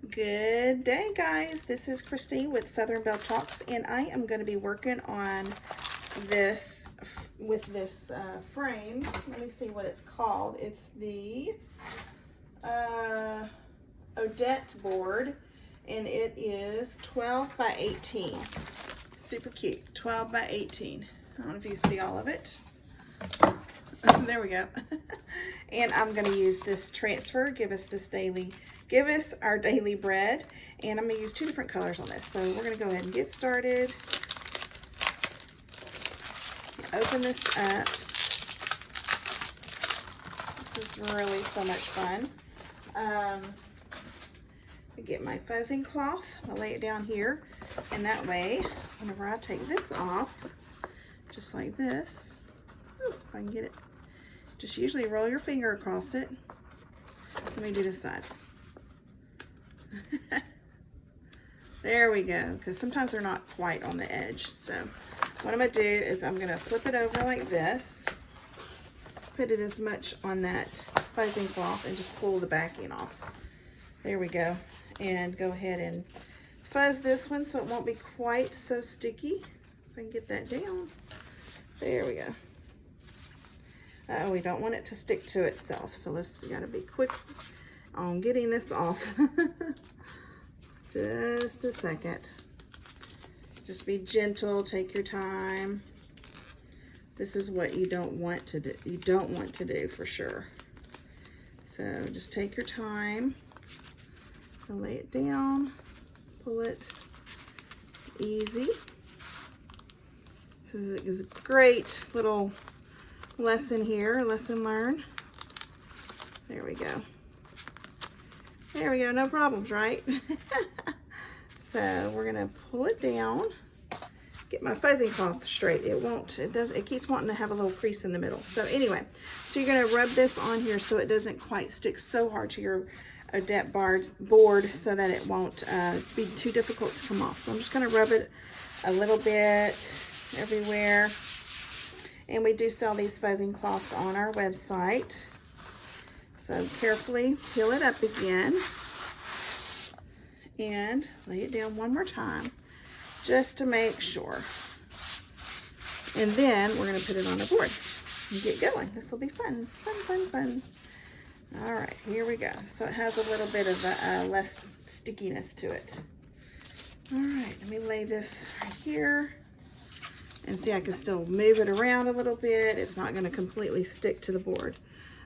Good day, guys. This is Christine with Southern Belle Chalks, and I am going to be working on this with this frame. Let me see what it's called. It's the Odette Board, and it is 12 by 18. Super cute. 12 by 18. I don't know if you see all of it. There we go. And I'm going to use this transfer, give us our daily bread, and I'm going to use two different colors on this. So we're going to go ahead and get started. Open this up. This is really so much fun. I get my fuzzing cloth. I'll lay it down here, and that way, whenever I take this off, just like this, if I can get it, just usually roll your finger across it. Let me do this side. There we go, because sometimes they're not quite on the edge. So what I'm going to do is I'm going to flip it over like this, put it as much on that fuzzing cloth, and just pull the backing off. There we go. And go ahead and fuzz this one so it won't be quite so sticky. If I can get that down. There we go. We don't want it to stick to itself, so you gotta be quick on getting this off. Just a second. Just be gentle, take your time. This is what you don't want to do. You don't want to do for sure. So just take your time. I'll lay it down, pull it easy. This is a great little lesson here, lesson learned. There we go. There we go, no problems, right? So we're gonna pull it down, get my fuzzing cloth straight. It keeps wanting to have a little crease in the middle. So anyway, so you're gonna rub this on here so it doesn't quite stick so hard to your Odette board so that it won't be too difficult to come off. So I'm just gonna rub it a little bit everywhere. And we do sell these fuzzing cloths on our website. So carefully peel it up again and lay it down one more time just to make sure. And then we're going to put it on the board and get going. This will be fun, fun, fun, fun. All right, here we go. So it has a little bit of less stickiness to it. All right, let me lay this right here. And see, I can still move it around a little bit. It's not going to completely stick to the board.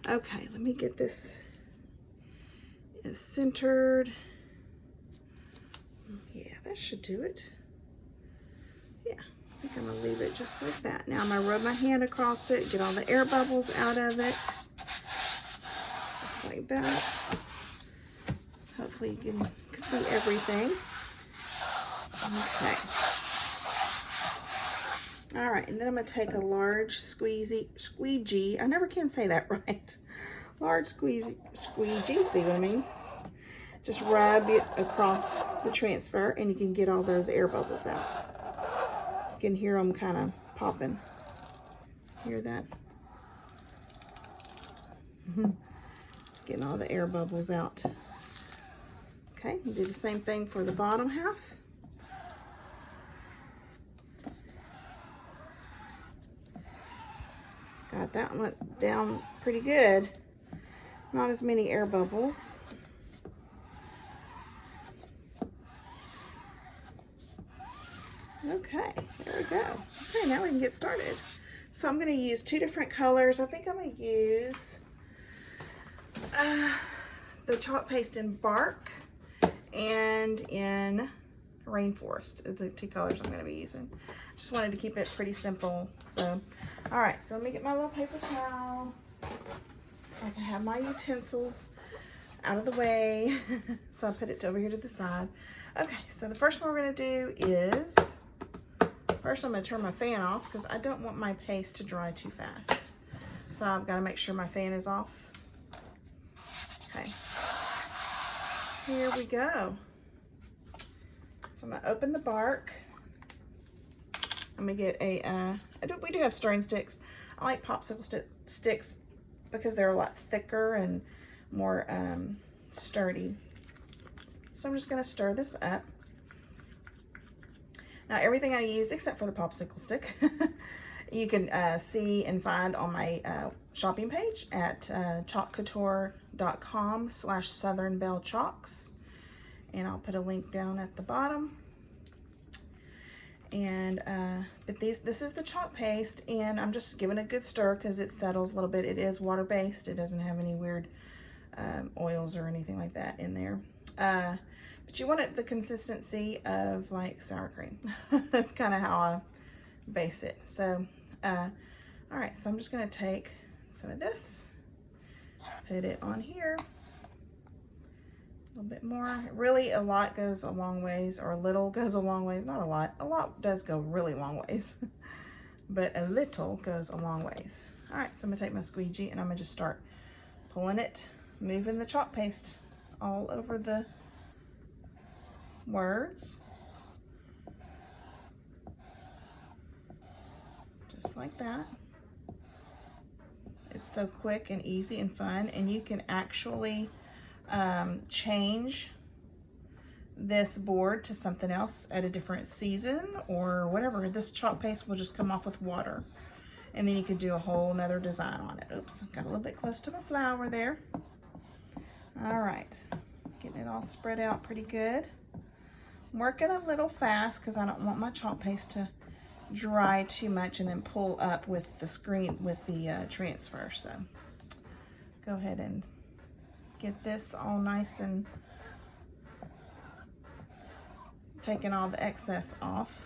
Okay, let me get this centered. Yeah, that should do it. Yeah, I think I'm going to leave it just like that. Now I'm going to rub my hand across it, get all the air bubbles out of it. Just like that. Hopefully you can see everything. Okay. All right, and then I'm going to take a large squeegee. I never can say that right. Large squeegee, see what I mean? Just rub it across the transfer, and you can get all those air bubbles out. You can hear them kind of popping. Hear that? It's getting all the air bubbles out. Okay, you do the same thing for the bottom half. Got that one down pretty good. Not as many air bubbles. Okay, there we go. Okay, now we can get started. So I'm going to use two different colors. I think I'm going to use the chalk paste in bark and in rainforest. The two colors I'm going to be using. Just wanted to keep it pretty simple. So, all right, so let me get my little paper towel so I can have my utensils out of the way. So I'll put it over here to the side. Okay, so the first one we're going to do is, first I'm going to turn my fan off because I don't want my paste to dry too fast. So I've got to make sure my fan is off. Okay, here we go. So I'm going to open the bark. I'm going to get we do have stirring sticks. I like popsicle sticks because they're a lot thicker and more sturdy. So I'm just going to stir this up. Now everything I use, except for the popsicle stick, you can see and find on my shopping page at chalkcouture.com/southernbellchalks. And I'll put a link down at the bottom. And but this is the chalk paste, and I'm just giving a good stir because it settles a little bit. It is water-based. It doesn't have any weird oils or anything like that in there. But you want it the consistency of like sour cream. That's kind of how I base it. So, all right, so I'm just gonna take some of this, put it on here, a little bit more. Really, a lot goes a long ways, or a little goes a long ways. Not a lot. A lot does go really long ways, but a little goes a long ways. All right, so I'm gonna take my squeegee and I'm gonna just start pulling it, moving the chalk paste all over the words, just like that. It's so quick and easy and fun, and you can actually change this board to something else at a different season or whatever. This chalk paste will just come off with water, and then you could do a whole nother design on it. Oops, got a little bit close to my flower there. All right, getting it all spread out pretty good. I'm working a little fast because I don't want my chalk paste to dry too much and then pull up with the screen, with the transfer. So go ahead and get this all nice and taking all the excess off.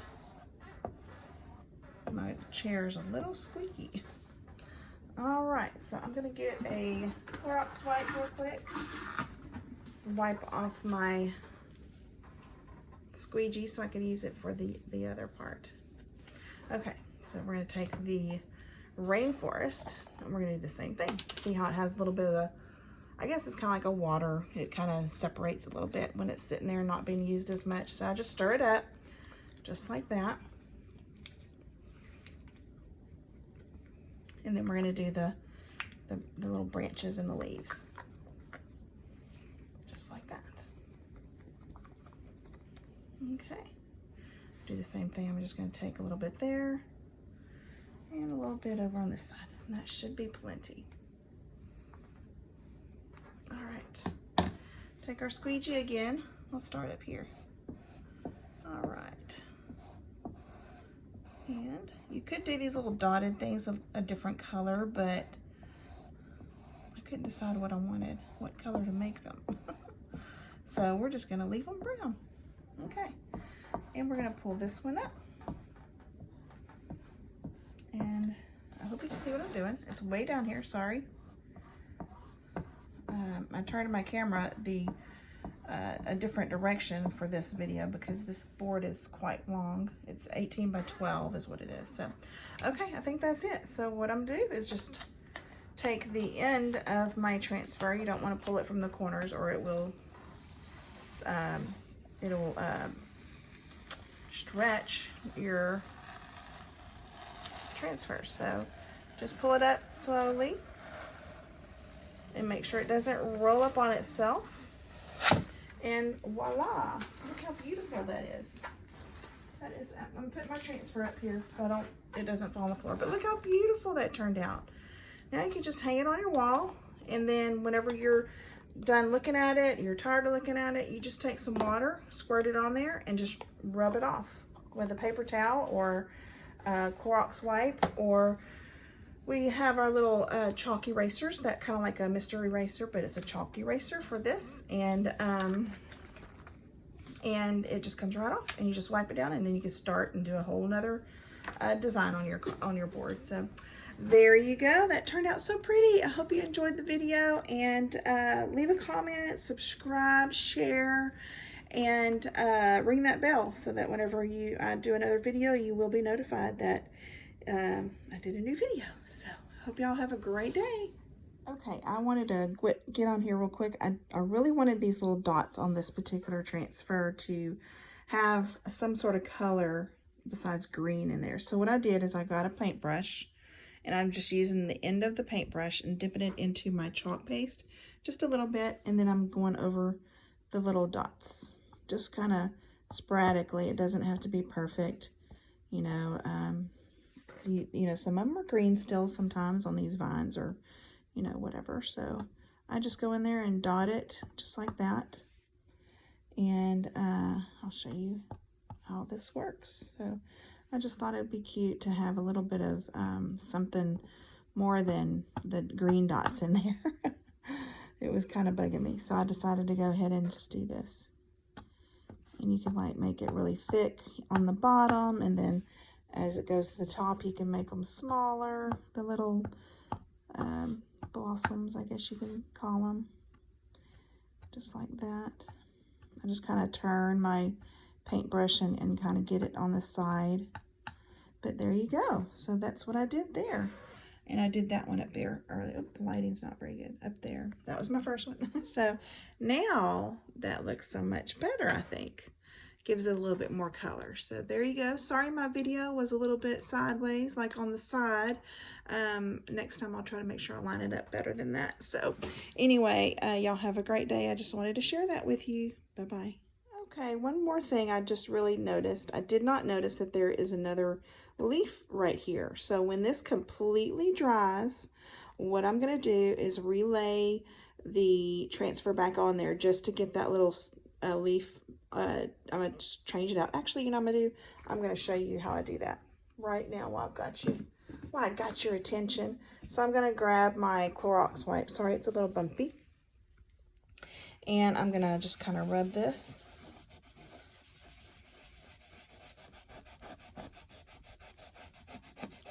My chair's a little squeaky. All right, so I'm gonna get a Clorox wipe real quick. Wipe off my squeegee so I can use it for the other part. Okay, so we're gonna take the Rainforest and we're gonna do the same thing. See how it has a little bit of a, I guess it's kind of like a water. It kind of separates a little bit when it's sitting there and not being used as much. So I just stir it up just like that. And then we're gonna do the little branches and the leaves. Just like that. Okay. Do the same thing. I'm just gonna take a little bit there and a little bit over on this side. And that should be plenty. All right. Take our squeegee again. Let's start up here. All right. And you could do these little dotted things a different color, but I couldn't decide what I wanted, what color to make them. So we're just gonna leave them brown. Okay, and we're gonna pull this one up. And I hope you can see what I'm doing. It's way down here, sorry. I turned my camera a different direction for this video because this board is quite long. It's 18 by 12 is what it is. So, okay, I think that's it. So what I'm gonna do is just take the end of my transfer. You don't want to pull it from the corners or it will stretch your transfer. So just pull it up slowly and make sure it doesn't roll up on itself. And voila, look how beautiful that is. That is, I'm gonna put my transfer up here so it doesn't fall on the floor, but look how beautiful that turned out. Now you can just hang it on your wall, and then whenever you're done looking at it, you're tired of looking at it, you just take some water, squirt it on there, and just rub it off with a paper towel or a Clorox wipe, or we have our little chalk erasers, that kind of like a mystery eraser, but it's a chalk eraser for this, and it just comes right off, and you just wipe it down, and then you can start and do a whole nother design on your board. So there you go. That turned out so pretty. I hope you enjoyed the video, and leave a comment, subscribe, share, and ring that bell so that whenever I do another video, you will be notified that I did a new video. So hope y'all have a great day. Okay, I wanted to get on here real quick. I really wanted these little dots on this particular transfer to have some sort of color besides green in there. So what I did is I got a paintbrush, and I'm just using the end of the paintbrush and dipping it into my chalk paste just a little bit, and then I'm going over the little dots. just kind of sporadically. It doesn't have to be perfect, you know. So you know, some of them are green still sometimes on these vines, or, you know, whatever. So I just go in there and dot it just like that. And I'll show you how this works. So I just thought it'd be cute to have a little bit of something more than the green dots in there. It was kind of bugging me, so I decided to go ahead and just do this. And you can like make it really thick on the bottom, and then as it goes to the top, you can make them smaller, the little blossoms, I guess you can call them, just like that. I just kind of turn my paintbrush and kind of get it on the side. But there you go. So that's what I did there. And I did that one up there early. Oh, the lighting's not very good up there. That was my first one. So now that looks so much better, I think. Gives it a little bit more color. So there you go. Sorry my video was a little bit sideways, like on the side. Next time I'll try to make sure I line it up better than that. So anyway, y'all have a great day. I just wanted to share that with you. Bye-bye. Okay, one more thing I just really noticed. I did not notice that there is another leaf right here. So when this completely dries, what I'm going to do is relay the transfer back on there just to get that little leaf. I'm going to change it out. Actually, you know what I'm going to show you how I do that right now while I've got you. Well, I got your attention. So I'm going to grab my Clorox wipe. Sorry, it's a little bumpy. And I'm going to just kind of rub this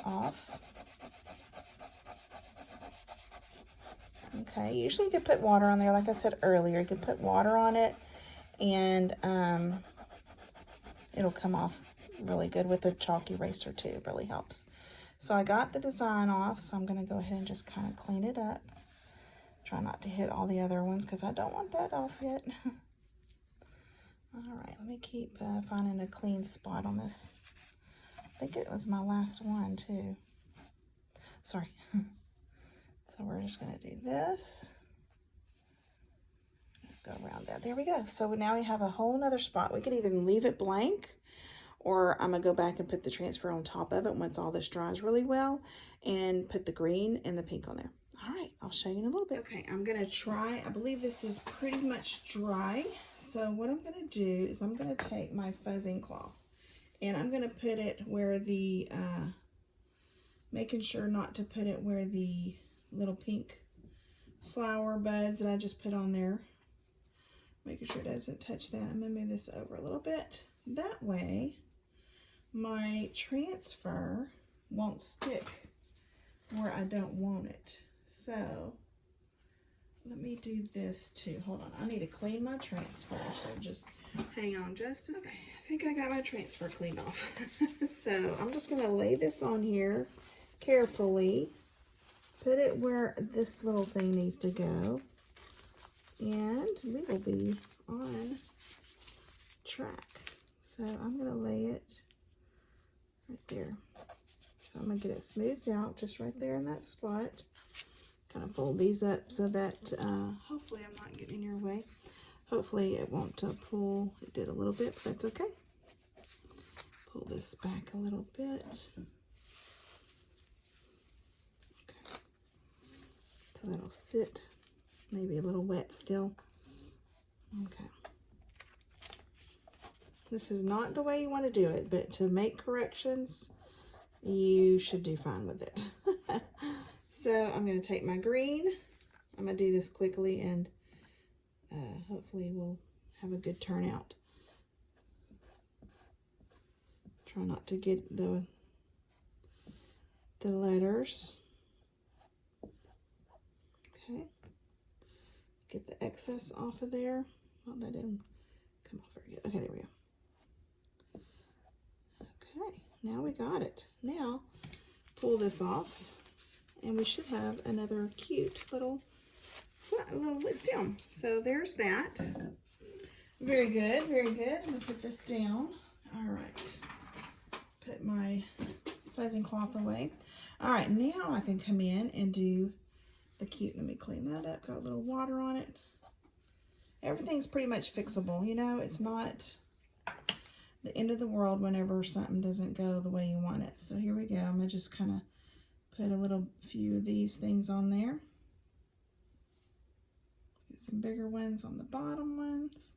off. Okay, usually you could put water on there. Like I said earlier, you could put water on it, and it'll come off really good with a chalk eraser too. It really helps. So I got the design off, so I'm going to go ahead and just kind of clean it up. Try not to hit all the other ones because I don't want that off yet. All right, let me keep finding a clean spot on this. I think it was my last one too. Sorry. So we're just going to do this. Go around that. There we go. So now we have a whole nother spot. We could even leave it blank, or I'm going to go back and put the transfer on top of it once all this dries really well, and put the green and the pink on there. All right, I'll show you in a little bit. Okay, I'm going to try. I believe this is pretty much dry. So what I'm going to do is I'm going to take my fuzzing cloth, and I'm going to put it where the, making sure not to put it where the little pink flower buds that I just put on there. Making sure it doesn't touch that. I'm going to move this over a little bit. That way, my transfer won't stick where I don't want it. So, let me do this too. Hold on. I need to clean my transfer. So, just hang on just a second. I think I got my transfer cleaned off. So, I'm just going to lay this on here carefully. Put it where this little thing needs to go. And we will be on track. So I'm going to lay it right there. So I'm going to get it smoothed out just right there in that spot. Kind of fold these up so that hopefully I'm not getting in your way. Hopefully it won't pull. It did a little bit, but that's okay. Pull this back a little bit. Okay. So that'll sit. Maybe a little wet still. Okay. This is not the way you want to do it, but to make corrections, you should do fine with it. So I'm going to take my green. I'm going to do this quickly, and hopefully we'll have a good turnout. Try not to get the letters. Okay. Get the excess off of there. Well, that didn't come off very good. Okay, there we go. Okay, now we got it. Now, pull this off, and we should have another cute little stem. So there's that. Very good, very good. I'm going to put this down. All right. Put my fuzzing cloth away. All right, now I can come in and do the cute. Let me clean that up. Got a little water on it. everything's pretty much fixable, you know. It's not the end of the world whenever something doesn't go the way you want it. So here we go. I'm going to just kind of put a few of these things on there. Get some bigger ones on the bottom ones.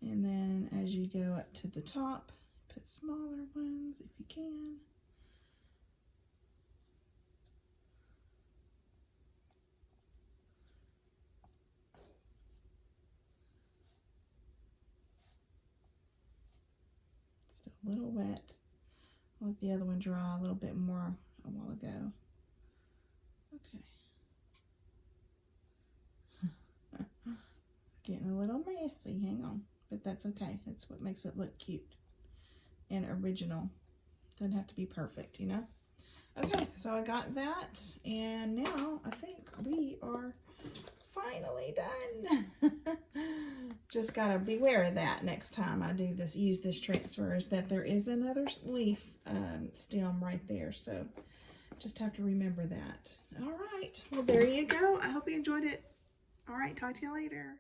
And then as you go up to the top, put smaller ones if you can. Still a little wet. I'll let the other one dry a little bit more a while ago. Okay. Getting a little messy, hang on. But that's okay. That's what makes it look cute and original. Doesn't have to be perfect, you know? Okay, so I got that, and now I think we are finally done. Just gotta beware of that next time I do this, use this transfer, is that there is another leaf stem right there. So just have to remember that. All right, well, there you go. I hope you enjoyed it. All right, talk to you later.